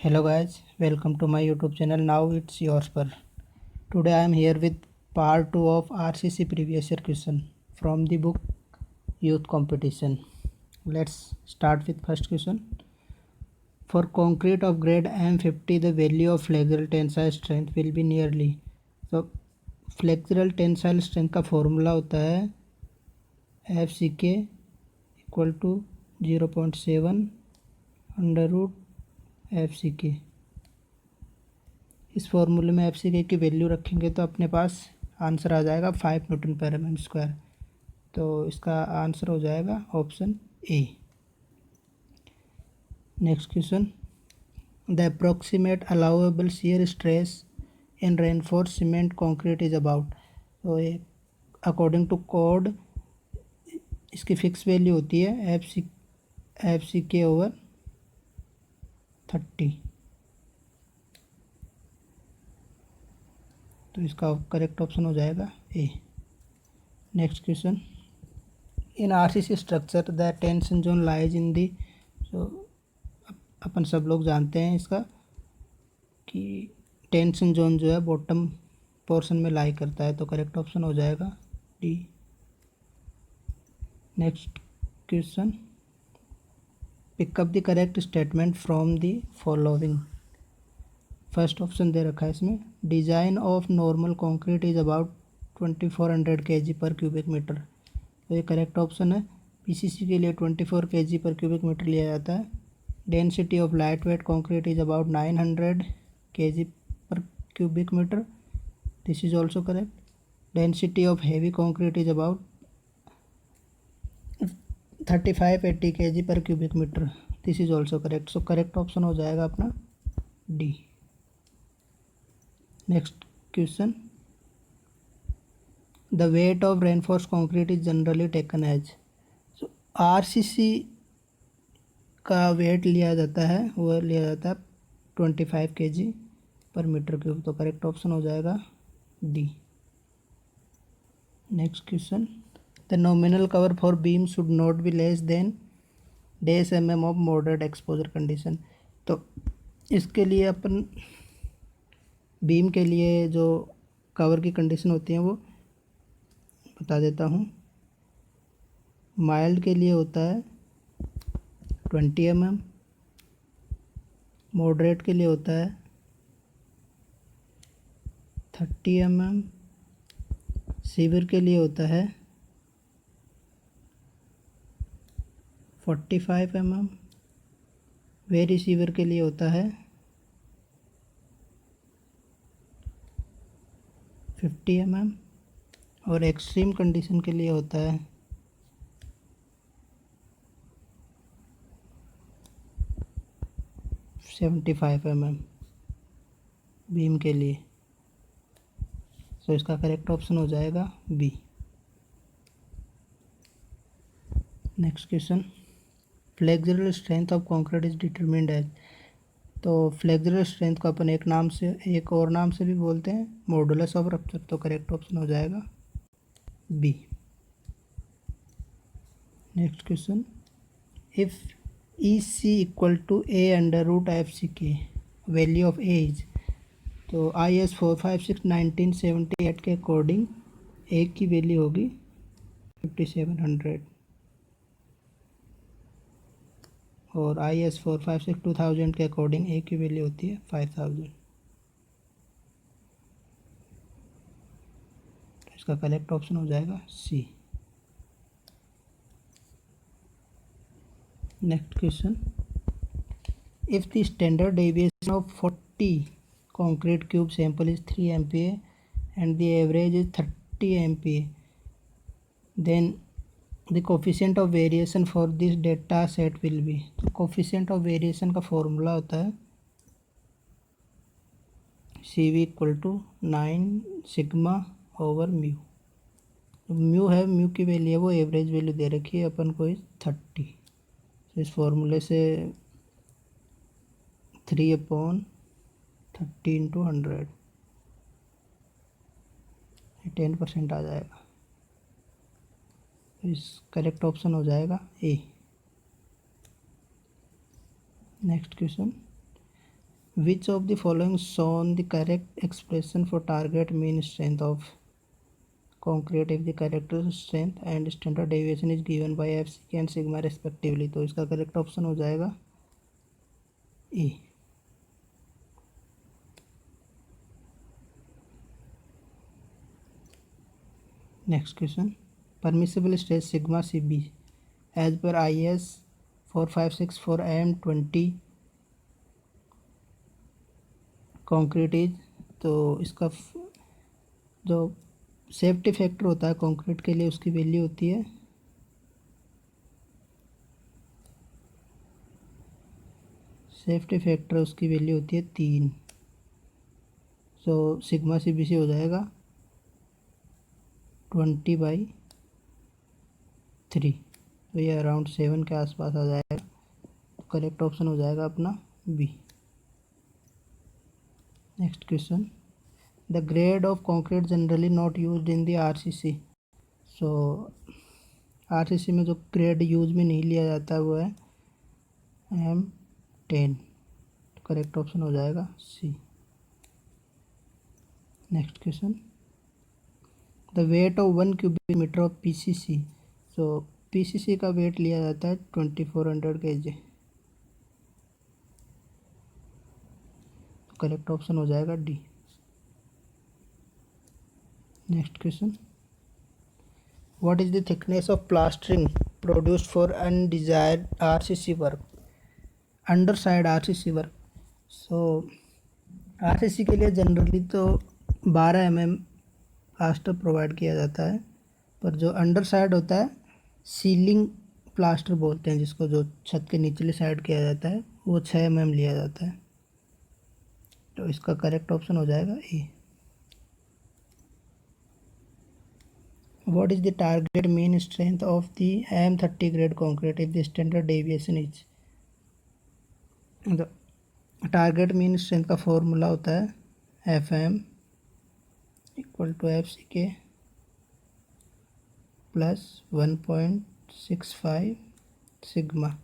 Hello guys, welcome to my YouTube channel. Now it's yours per. Today I am here with part 2 of RCC previous year question from the book Youth Competition. Let's start with first question. For concrete of grade M50 the value of flexural tensile strength will be nearly. So flexural tensile strength का formula होता है FCK equal to 0.7 under root FCK. इस फॉर्मूले में FCK की value रखेंगे तो अपने पास आंसर आ जाएगा 5 न्यूटन पर mm स्क्वायर. तो इसका आंसर हो जाएगा option A. Next question. The approximate allowable shear stress in reinforce cement concrete is about. तो ये अकॉर्डिंग टू कोड इसकी फिक्स वैल्यू होती है FCK ओवर 30. तो इसका करेक्ट ऑप्शन हो जाएगा A. Next question. In RCC structure the tension zone lies in the. तो अपन सब लोग जानते हैं इसका कि टेंशन जोन जो है बॉटम पोर्शन में लाई करता है. तो करेक्ट ऑप्शन हो जाएगा D. Next question. Pickup the correct statement from the following. First option दे रखा है इसमें. Design of normal concrete is about 2400 kg per cubic metre. तो ये करेक्ट ऑप्शन है. पीसीसी के लिए 24 kg पर क्यूबिक मीटर लिया जाता है. Density of light weight concrete is about 900 kg per cubic metre. This is also correct. Density of heavy concrete is about 3580 kg per cubic metre. This is also correct. So correct option हो जाएगा अपना D. Next question. The weight of reinforce concrete is generally taken as. So RCC का weight लिया जाता है वो लिया जाता है 25 kg पर मीटर क्यूब. तो करेक्ट ऑप्शन हो जाएगा D. Next question. The nominal cover for beam should not be less than dash mm of moderate exposure condition. तो इसके लिए अपन बीम के लिए जो कवर की कंडीशन होती है वो बता देता हूँ. माइल्ड के लिए होता है 20 mm. मॉडरेट के लिए होता है 30 mm. सीवियर के लिए होता है 45 mm. वेरी सीवियर के लिए होता है 50 mm. और एक्सट्रीम कंडीशन के लिए होता है 75 mm बीम के लिए. सो इसका करेक्ट ऑप्शन हो जाएगा B. Next question. Flexural strength of concrete is determined as. तो फ्लेक्सुरल स्ट्रेंथ को अपन एक और नाम से भी बोलते हैं मॉडुलस ऑफ रप्चर. तो करेक्ट ऑप्शन हो जाएगा B. Next question. If E C equal to A under root FCK value of A is. तो IS 456 1978 के अकॉर्डिंग ए की वैल्यू होगी 5700 और IS 456 2000 के अकॉर्डिंग ए की वैल्यू होती है 5000. इसका करेक्ट ऑप्शन हो जाएगा C. Next question. If the standard deviation of 40 concrete cube sample is 3 MPa and the average is 30 MPa, then the coefficient of variation for this data set will be. तो coefficient of variation का formula होता है CV equal to 9 sigma over mu. Mu है, mu की value है वो average value दे रखी है अपन को 30. तो इस फॉर्मूले से 3/30 × 100 10% आ जाएगा. इस करेक्ट ऑप्शन हो जाएगा A. Next question. Which of the following shown the correct expression for target mean strength of concrete if the character strength and standard deviation is given by FCK and sigma respectively? तो इसका correct option हो जाएगा E. Next question, permissible stress sigma CB as per IS 456 for AM20 concrete is, तो इसका जो safety factor होता है concrete के लिए उसकी वैल्यू होती है सेफ्टी फैक्टर उसकी वैल्यू होती है 3। सो सिग्मा CBC हो जाएगा 20/3, तो ये अराउंड 7 के आसपास आ जाएगा। तो करेक्ट ऑप्शन हो जाएगा अपना B. Next question, the grade of concrete generally not used in the RCC। So RCC में जो ग्रेड यूज में नहीं लिया जाता है वो है M10, तो करेक्ट ऑप्शन हो जाएगा C. Next question, the weight of 1 cubic metre of PCC। So PCC का वेट लिया जाता है 2400 kg, तो करेक्ट ऑप्शन हो जाएगा D. Next question, what is the thickness of plastering produced for undesired RCC work, under side RCC work. So RCC के लिए generally तो 12 mm प्लास्टर प्रोवाइड किया जाता है, पर जो अंडर साइड होता है सीलिंग प्लास्टर बोलते हैं जिसको, जो छत के निचले साइड किया जाता है, वो 6 mm लिया जाता है, तो इसका करेक्ट ऑप्शन हो जाएगा A. What is the target mean strength of the AM30 grade concrete if the standard deviation is, target mean strength का फॉर्मूला होता है FM = FCK + 1.65 सिग्मा।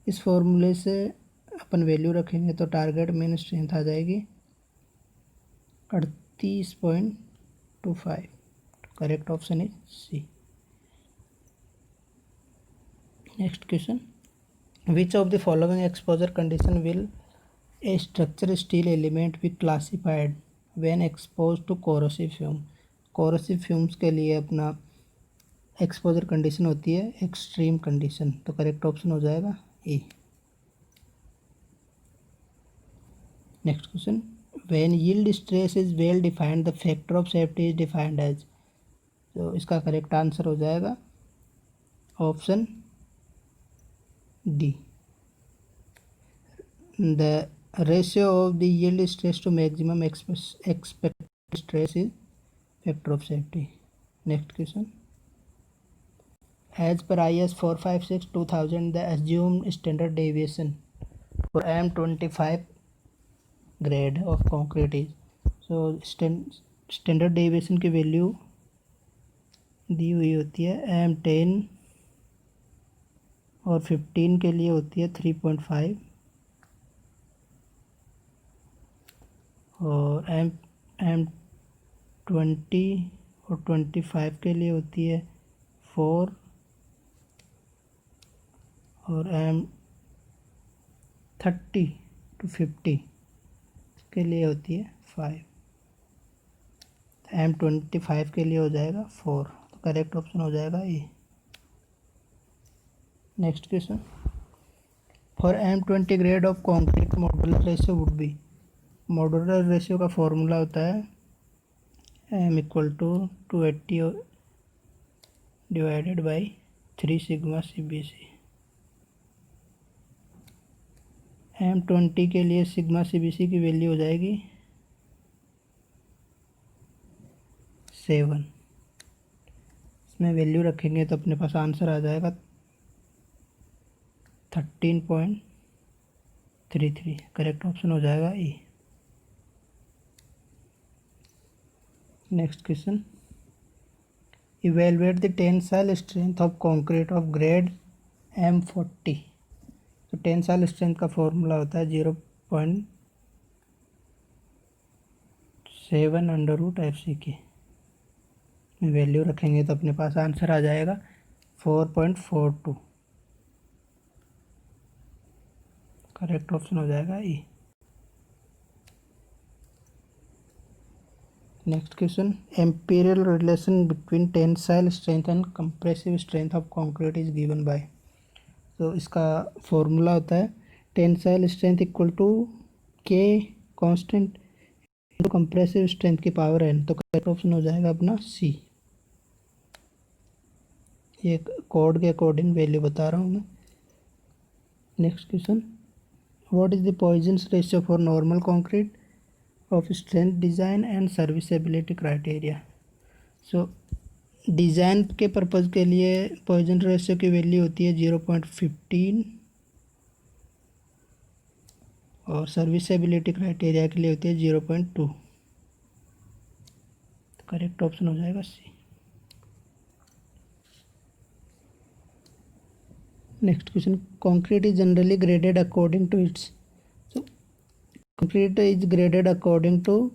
इस फॉर्मूले से अपन वैल्यू रखेंगे तो टारगेट मीन स्ट्रेंथ आ जाएगी 38.25, correct option is C. Next question, which of the following exposure condition will a structure steel element be classified when expose to corrosive fume. Corrosive fumes के लिए अपना एक्सपोजर कंडीशन होती है extreme condition, तो correct option हो जाएगा A. Next question, when yield stress is well defined the factor of safety is defined as, तो इसका करेक्ट आंसर हो जाएगा option D, the ratio of the yield stress to maximum expected stress is factor of safety. Next question, as per IS 456/2000 the assumed standard deviation for AM25 grade of concrete is, so standard deviation की value दी हुई होती है AM10 और 15 के लिए होती है 3.5 और AM20 और 25 के लिए होती है 4 और AM30 to 50 के लिए होती है 5, AM25 के लिए हो जाएगा 4, तो करेक्ट ऑप्शन हो जाएगा A. Next question, for AM20 grade of concrete modular ratio would be, modular ratio का फॉर्मूला होता है M = 280 divided by 3 sigma CBC। AM20 के लिए सिग्मा CBC की वैल्यू हो जाएगी 7, इसमें वैल्यू रखेंगे तो अपने पास आंसर आ जाएगा 13.33, करेक्ट ऑप्शन हो जाएगा E. Next question, evaluate the tensile strength of concrete of grade M40। तो टेंसाइल स्ट्रेंथ का फॉर्मूला होता है 0.0 7/√FC में वैल्यू रखेंगे तो अपने पास आंसर आ जाएगा 4.42। करेक्ट ऑप्शन हो जाएगा E. Next question, empirical relation between tensile strength and compressive strength of concrete is given by. तो इसका फॉर्मूला होता है tensile strength equal to K constant into compressive strength की पावर n। तो correct option हो जाएगा अपना सी। ये कोड के अकॉर्डिंग वैल्यू बता रहा हूँ मैं। Next question, what is the Poisson's ratio for normal concrete of strength design and serviceability criteria. So design के पर्पज़ के लिए पॉइजन रेशियो की वैल्यू होती है 0.15 और सर्विसेबिलिटी क्राइटेरिया के लिए होती है 0.2। तो करेक्ट ऑप्शन हो जाएगा C. Next question, concrete is generally graded according to its. Concrete is graded according to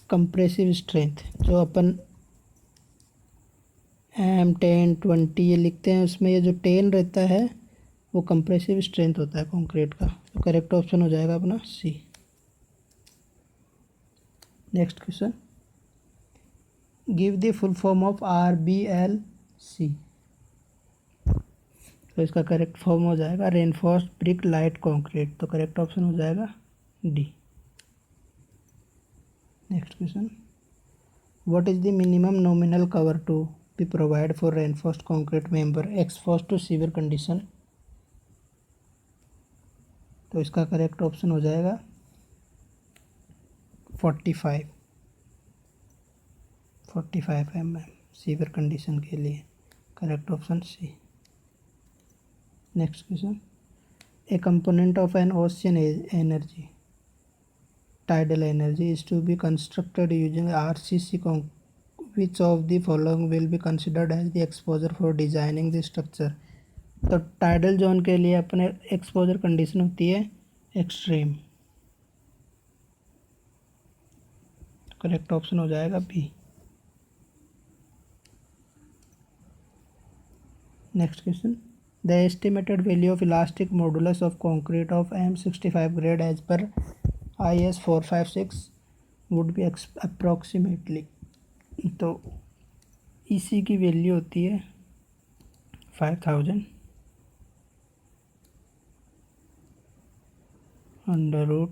compressive strength. जो अपन M10 20 ये लिखते हैं उसमें ये जो 10 रहता है वो कंप्रेसिव स्ट्रेंथ होता है कंक्रीट का। तो करेक्ट ऑप्शन हो जाएगा अपना C. Next question, give the full form of RBLC। तो इसका करेक्ट फॉर्म हो जाएगा रेनफोर्स्ड ब्रिक लाइट कंक्रीट। तो करेक्ट ऑप्शन हो जाएगा D. Next question, what is the minimum nominal cover to be provide for reinforced concrete member exposed to severe condition. तो इसका correct option हो जाएगा 45 mm सीवियर कंडीशन के लिए। Correct option C. Next question, a component of an ocean energy tidal energy is to be constructed using RCC. Which of the following will be considered as the exposure for designing the structure? तो tidal zone के लिए अपने exposure condition होती है extreme. Correct option हो जाएगा B. Next question, the estimated value of elastic modulus of concrete of M65 grade as per IS 456 would be approximately. तो इसी की वैल्यू होती है 5000 √FC।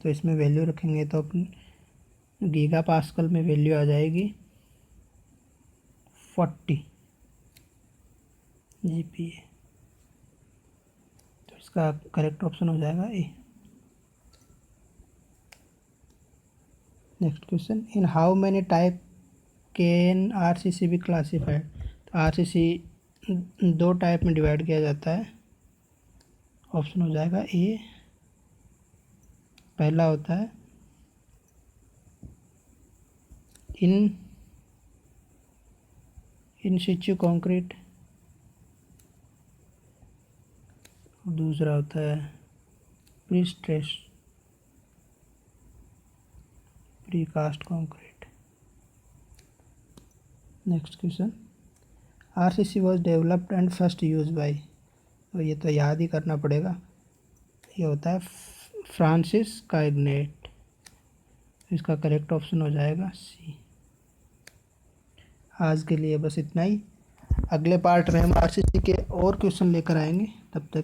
तो इसमें वैल्यू रखेंगे तो अपन गीगा पास्कल में वैल्यू आ जाएगी 40 GPa। तो इसका करेक्ट ऑप्शन हो जाएगा A. Next question, in how many type can RCC be classified. तो RCC 2 टाइप में डिवाइड किया जाता है। ऑप्शन हो जाएगा ए। पहला होता है इन सिचु कंक्रीट, दूसरा होता है pre-stress precast concrete. Next question, RCC was developed and first use by. तो ये तो याद ही करना पड़ेगा। ये होता है फ्रांसिस काइग्नेट। इसका करेक्ट ऑप्शन हो जाएगा सी। आज के लिए बस इतना ही। अगले पार्ट में हम RCC के और क्वेश्चन लेकर आएंगे। तब तक